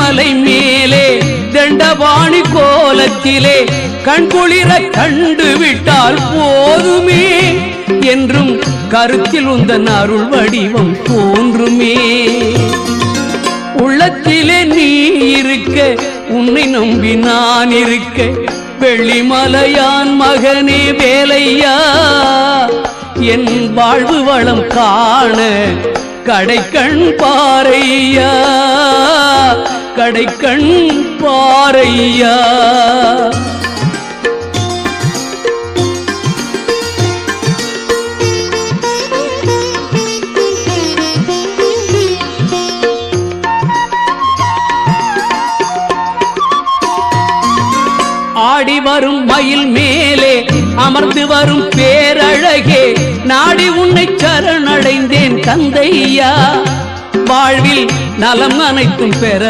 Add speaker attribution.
Speaker 1: கொல்லிமலை மேலே தண்டபாணி கோலத்திலே கண்குளிர கண்டு விட்டால் போதுமே என்றும் கருத்தில் உந்தன் அருள் வடிவம் தோன்றுமே. உள்ளத்திலே நீ இருக்க உன்னை நம்பி நான் இருக்க வெள்ளிமலையான் மகனே வேலையா என் வாழ்வு வளம் காண கடைக்கண் பாரையா கடைக்கண் பாரையா. ஆடி வரும் மயில் மேலே அமர்ந்து வரும் பேரழகே நாடி உன்னை சரணடைந்தேன் கந்தையா வாழ்வில் நலம் அனைத்தும் பெற